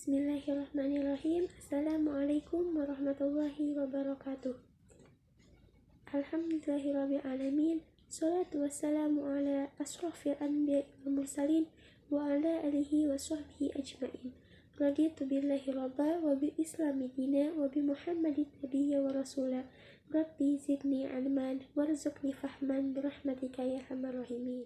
Bismillahirrahmanirrahim. Assalamualaikum warahmatullahi wabarakatuh. Alhamdulillahirrabbilalamin. Salatu wassalamu ala asrafil anbiya wal mursalin wa ala alihi wa sahbihi ajma'in. Raditu billahi rabba wa bil islami dina wa bi muhammadin nabiyya wa rasula. Rabbi zidni ilman warzuqni fahman birahmatika ya arhamar rahimin.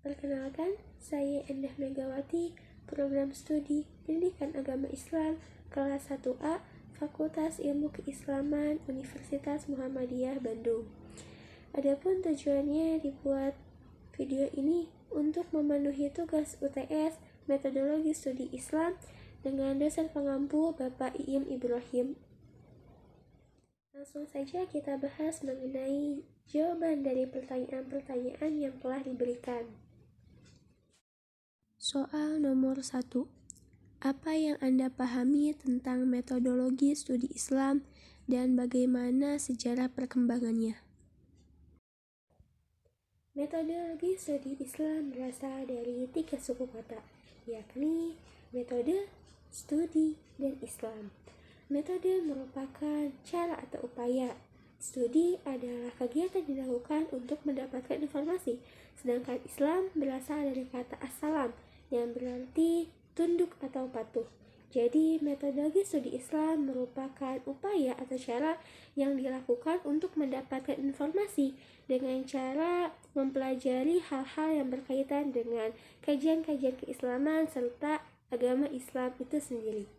Perkenalkan, saya Endah Megawati, program studi Pendidikan Agama Islam kelas 1A, Fakultas Ilmu Keislaman Universitas Muhammadiyah Bandung. Adapun tujuannya dibuat video ini untuk memenuhi tugas UTS Metodologi Studi Islam dengan dosen pengampu Bapak Iim Ibrahim. Langsung saja kita bahas mengenai jawaban dari pertanyaan-pertanyaan yang telah diberikan. Soal nomor 1. Apa yang Anda pahami tentang metodologi studi Islam dan bagaimana sejarah perkembangannya? Metodologi studi Islam berasal dari 3 suku kata, yakni metode, studi, dan Islam. Metode merupakan cara atau upaya. Studi adalah kegiatan yang dilakukan untuk mendapatkan informasi, sedangkan Islam berasal dari kata as-salam, yang berarti tunduk atau patuh. Jadi, metodologi studi Islam merupakan upaya atau cara yang dilakukan untuk mendapatkan informasi dengan cara mempelajari hal-hal yang berkaitan dengan kajian-kajian keislaman serta agama Islam itu sendiri.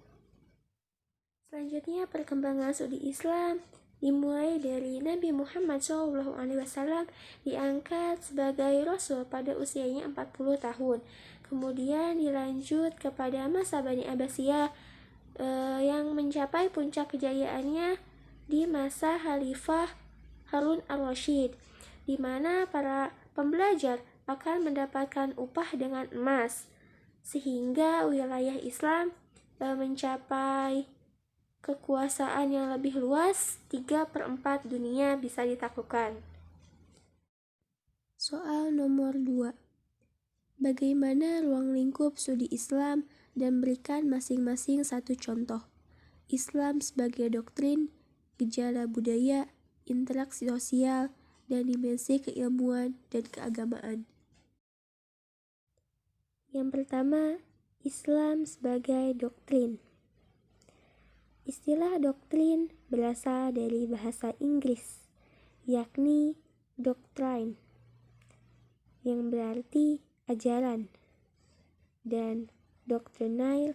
Selanjutnya, perkembangan studi Islam dimulai dari Nabi Muhammad SAW diangkat sebagai Rasul pada usianya 40 tahun. Kemudian dilanjut kepada masa Bani Abbasiyah yang mencapai puncak kejayaannya di masa Khalifah Harun al-Rashid, di mana para pembelajar akan mendapatkan upah dengan emas, sehingga wilayah Islam mencapai kekuasaan yang lebih luas, 3/4 dunia bisa ditaklukkan. Soal nomor 2. Bagaimana ruang lingkup studi Islam dan berikan masing-masing satu contoh. Islam sebagai doktrin, gejala budaya, interaksi sosial, dan dimensi keilmuan dan keagamaan. Yang pertama, Islam sebagai doktrin. Istilah doktrin berasal dari bahasa Inggris, yakni doctrine, yang berarti ajaran, dan doctrinal,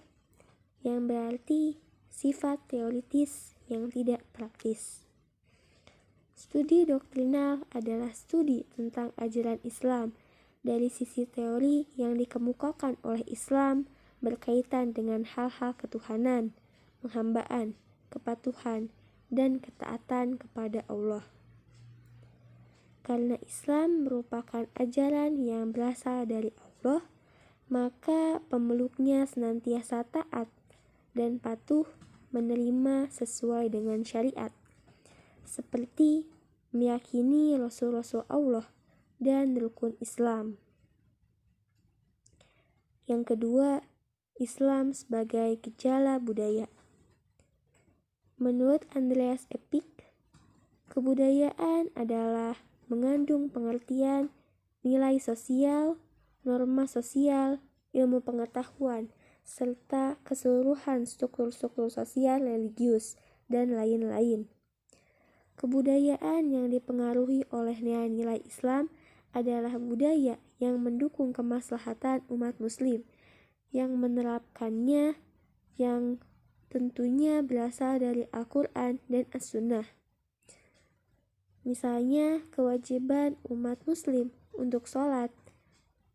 yang berarti sifat teoritis yang tidak praktis. Studi doktrinal adalah studi tentang ajaran Islam dari sisi teori yang dikemukakan oleh Islam berkaitan dengan hal-hal ketuhanan, penghambaan, kepatuhan, dan ketaatan kepada Allah. Karena Islam merupakan ajaran yang berasal dari Allah, maka pemeluknya senantiasa taat dan patuh menerima sesuai dengan syariat, seperti meyakini Rasul-Rasul Allah dan rukun Islam. Yang kedua, Islam sebagai gejala budaya. Menurut Andreas Epik, kebudayaan adalah mengandung pengertian, nilai sosial, norma sosial, ilmu pengetahuan, serta keseluruhan struktur-struktur sosial, religius, dan lain-lain. Kebudayaan yang dipengaruhi oleh nilai-nilai Islam adalah budaya yang mendukung kemaslahatan umat muslim, yang menerapkannya, yang tentunya berasal dari Al-Quran dan As-Sunnah. Misalnya, kewajiban umat muslim untuk sholat.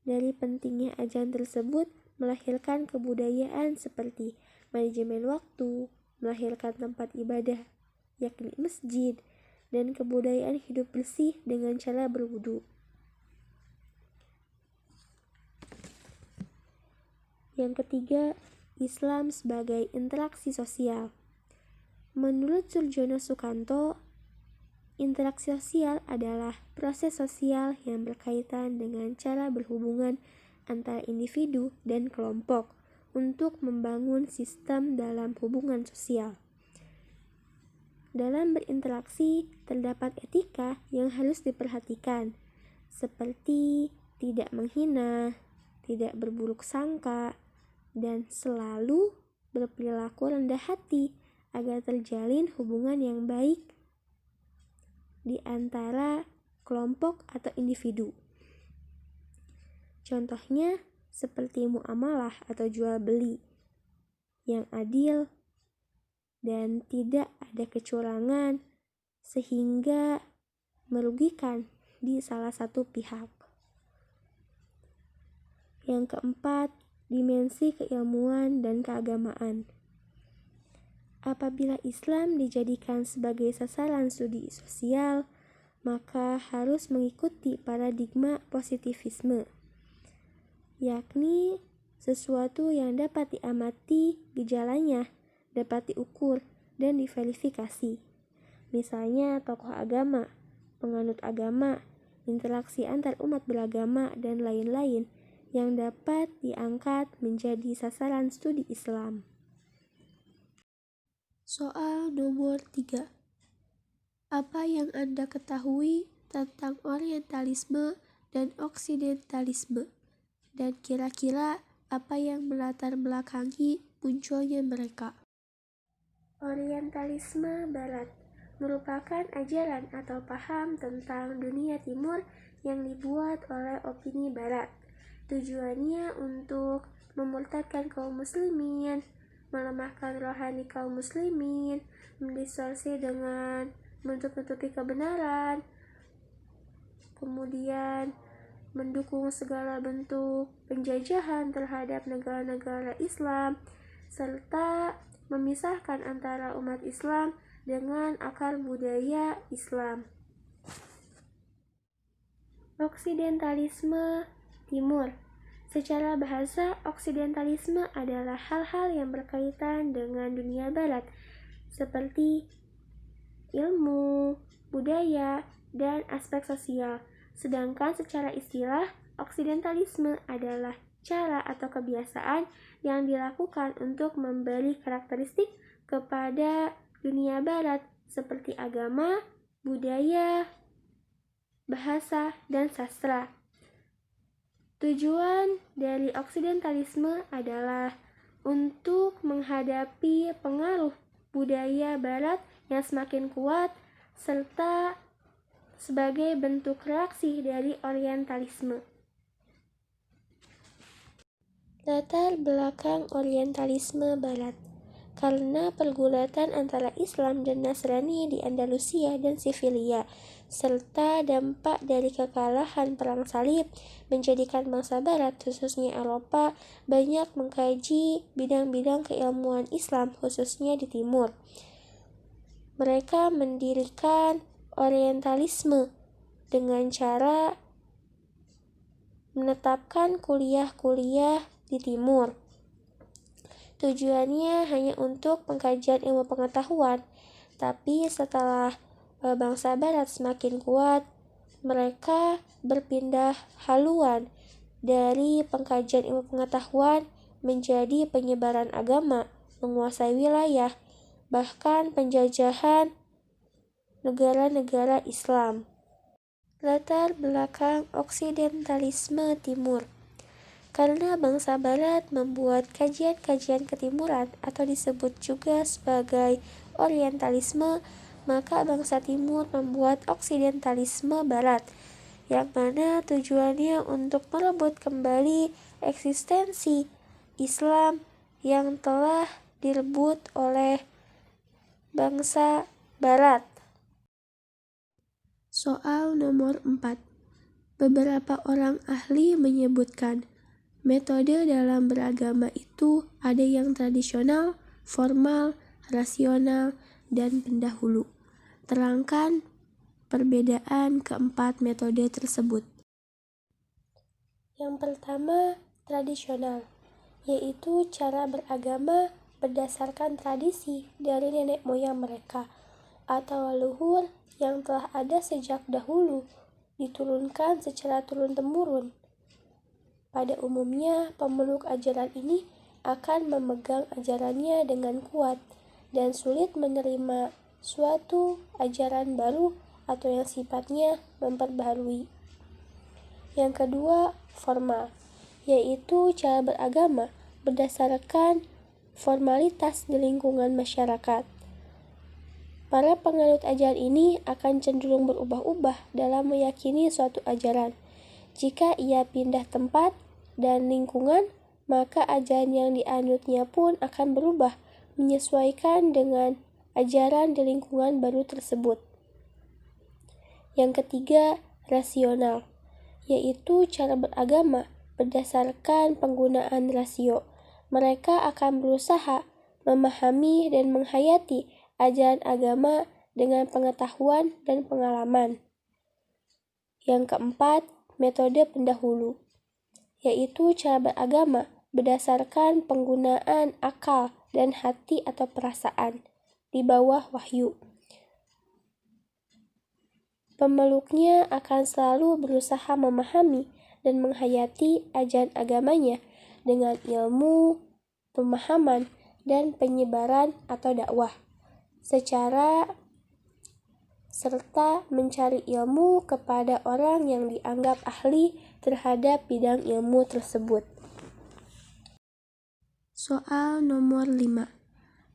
Dari pentingnya ajaran tersebut melahirkan kebudayaan seperti manajemen waktu, melahirkan tempat ibadah, yakni masjid, dan kebudayaan hidup bersih dengan cara berwudu. Yang ketiga, Islam sebagai interaksi sosial. Menurut Surjono Sukanto, interaksi sosial adalah proses sosial yang berkaitan dengan cara berhubungan antara individu dan kelompok untuk membangun sistem dalam hubungan sosial. Dalam berinteraksi, terdapat etika yang harus diperhatikan, seperti tidak menghina, tidak berburuk sangka, dan selalu berperilaku rendah hati agar terjalin hubungan yang baik di antara kelompok atau individu. Contohnya seperti muamalah atau jual beli yang adil dan tidak ada kecurangan sehingga merugikan di salah satu pihak. Yang keempat, dimensi keilmuan dan keagamaan. Apabila Islam dijadikan sebagai sasaran studi sosial, maka harus mengikuti paradigma positivisme, yakni sesuatu yang dapat diamati gejalanya, dapat diukur dan diverifikasi. Misalnya tokoh agama, penganut agama, interaksi antar umat beragama, dan lain-lain yang dapat diangkat menjadi sasaran studi Islam. Soal nomor 3. Apa yang Anda ketahui tentang Orientalisme dan Oksidentalisme? Dan kira-kira apa yang melatar belakangi munculnya mereka? Orientalisme Barat merupakan ajaran atau paham tentang dunia timur yang dibuat oleh opini Barat. Tujuannya untuk memurtadkan kaum muslimin, melemahkan rohani kaum muslimin, mendistorsi dengan menutup-nutupi kebenaran, kemudian mendukung segala bentuk penjajahan terhadap negara-negara Islam, serta memisahkan antara umat Islam dengan akar budaya Islam. Oksidentalisme Timur. Secara bahasa, oksidentalisme adalah hal-hal yang berkaitan dengan dunia barat, seperti ilmu, budaya, dan aspek sosial. Sedangkan secara istilah, oksidentalisme adalah cara atau kebiasaan yang dilakukan untuk memberi karakteristik kepada dunia barat seperti agama, budaya, bahasa, dan sastra. Tujuan dari oksidentalisme adalah untuk menghadapi pengaruh budaya barat yang semakin kuat serta sebagai bentuk reaksi dari orientalisme. Latar belakang orientalisme barat. Karena pergulatan antara Islam dan Nasrani di Andalusia dan Sivilia, serta dampak dari kekalahan Perang Salib, menjadikan bangsa barat, khususnya Eropa, banyak mengkaji bidang-bidang keilmuan Islam, khususnya di timur. Mereka mendirikan orientalisme dengan cara menetapkan kuliah-kuliah di timur. Tujuannya hanya untuk pengkajian ilmu pengetahuan, tapi setelah bangsa barat semakin kuat, mereka berpindah haluan dari pengkajian ilmu pengetahuan menjadi penyebaran agama, menguasai wilayah, bahkan penjajahan negara-negara Islam. Latar belakang oksidentalisme timur. Karena bangsa barat membuat kajian-kajian ketimuran atau disebut juga sebagai orientalisme, maka bangsa timur membuat oksidentalisme barat, yang mana tujuannya untuk merebut kembali eksistensi Islam yang telah direbut oleh bangsa barat. Soal nomor 4. Beberapa orang ahli menyebutkan metode dalam beragama itu ada yang tradisional, formal, rasional, dan pendahulu. Terangkan perbedaan keempat metode tersebut. Yang pertama, tradisional, yaitu cara beragama berdasarkan tradisi dari nenek moyang mereka atau leluhur yang telah ada sejak dahulu, diturunkan secara turun-temurun. Pada umumnya, pemeluk ajaran ini akan memegang ajarannya dengan kuat dan sulit menerima suatu ajaran baru atau yang sifatnya memperbaharui. Yang kedua, formal, yaitu cara beragama berdasarkan formalitas di lingkungan masyarakat. Para penganut ajaran ini akan cenderung berubah-ubah dalam meyakini suatu ajaran. Jika ia pindah tempat dan lingkungan, maka ajaran yang dianutnya pun akan berubah menyesuaikan dengan ajaran di lingkungan baru tersebut. Yang ketiga, rasional, yaitu cara beragama berdasarkan penggunaan rasio. Mereka akan berusaha memahami dan menghayati ajaran agama dengan pengetahuan dan pengalaman. Yang keempat, metode pendahulu, yaitu cara beragama berdasarkan penggunaan akal dan hati atau perasaan di bawah wahyu. Pemeluknya akan selalu berusaha memahami dan menghayati ajaran agamanya dengan ilmu, pemahaman, dan penyebaran atau dakwah serta mencari ilmu kepada orang yang dianggap ahli terhadap bidang ilmu tersebut. Soal nomor 5.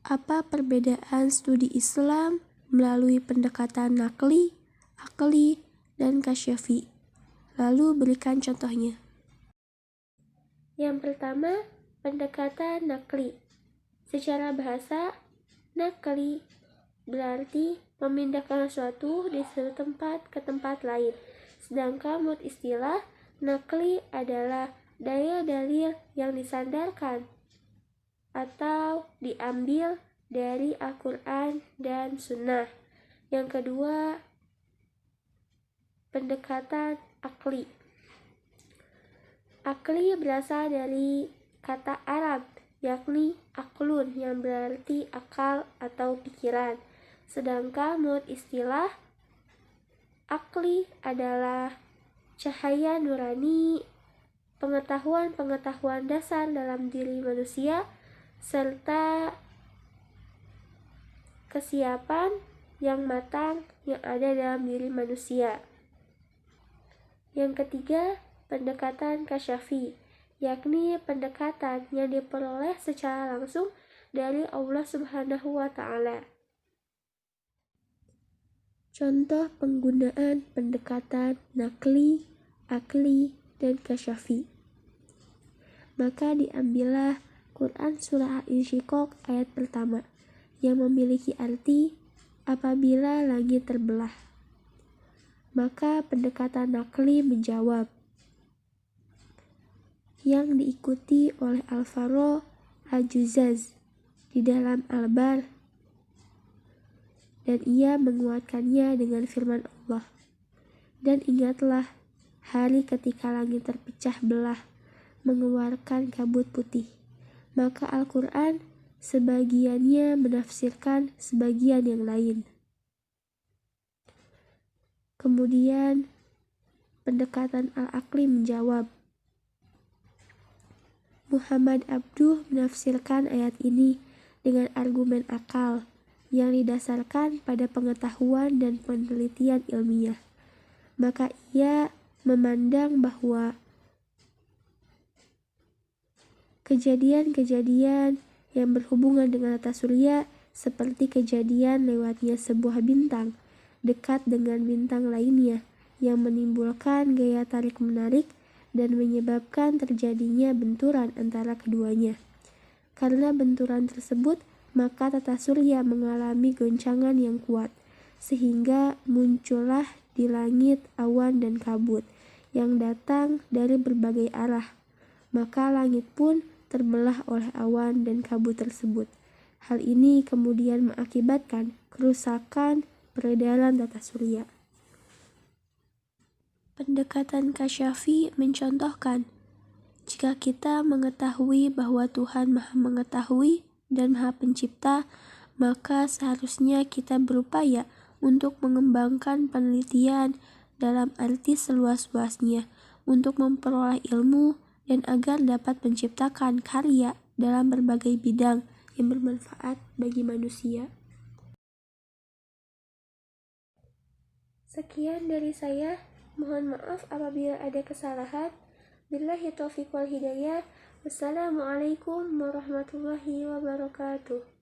Apa perbedaan studi Islam melalui pendekatan nakli, akli, dan kasyafi? Lalu berikan contohnya. Yang pertama, pendekatan nakli. Secara bahasa, nakli berarti memindahkan sesuatu dari satu tempat ke tempat lain. Sedangkan menurut istilah, nakli adalah dalil-dalil yang disandarkan atau diambil dari Al-Quran dan Sunnah. Yang kedua, pendekatan akli. Akli berasal dari kata Arab, yakni aklun, yang berarti akal atau pikiran. Sedangkan menurut istilah, akli adalah cahaya nurani, pengetahuan-pengetahuan dasar dalam diri manusia, serta kesiapan yang matang yang ada dalam diri manusia. Yang ketiga, pendekatan kasyafi, yakni pendekatan yang diperoleh secara langsung dari Allah Subhanahu wa Ta'ala. Contoh penggunaan pendekatan nakli, akli, dan kasyafi. Maka diambillah Quran Surah Al-Insyiqaq ayat pertama, yang memiliki arti apabila langit terbelah. Maka pendekatan nakli menjawab, yang diikuti oleh Al-Faro Al-Juzaz di dalam Al-Bar, dan ia menguatkannya dengan firman Allah. Dan ingatlah hari ketika langit terpecah belah, mengeluarkan kabut putih. Maka Al-Quran sebagiannya menafsirkan sebagian yang lain. Kemudian pendekatan Al-Aqli menjawab, Muhammad Abduh menafsirkan ayat ini dengan argumen akal yang didasarkan pada pengetahuan dan penelitian ilmiah. Maka ia memandang bahwa kejadian-kejadian yang berhubungan dengan tata surya seperti kejadian lewatnya sebuah bintang dekat dengan bintang lainnya yang menimbulkan gaya tarik-menarik dan menyebabkan terjadinya benturan antara keduanya. Karena benturan tersebut, maka tata surya mengalami goncangan yang kuat, sehingga muncullah di langit awan dan kabut yang datang dari berbagai arah. Maka langit pun terbelah oleh awan dan kabut tersebut. Hal ini kemudian mengakibatkan kerusakan peredaran tata surya. Pendekatan kasyafi mencontohkan, jika kita mengetahui bahwa Tuhan Maha Mengetahui dan Maha Pencipta, maka seharusnya kita berupaya untuk mengembangkan penelitian dalam arti seluas-luasnya untuk memperoleh ilmu dan agar dapat menciptakan karya dalam berbagai bidang yang bermanfaat bagi manusia. Sekian dari saya. Mohon maaf apabila ada kesalahan. Billahi taufiq wal hidayah. Wassalamualaikum warahmatullahi wabarakatuh.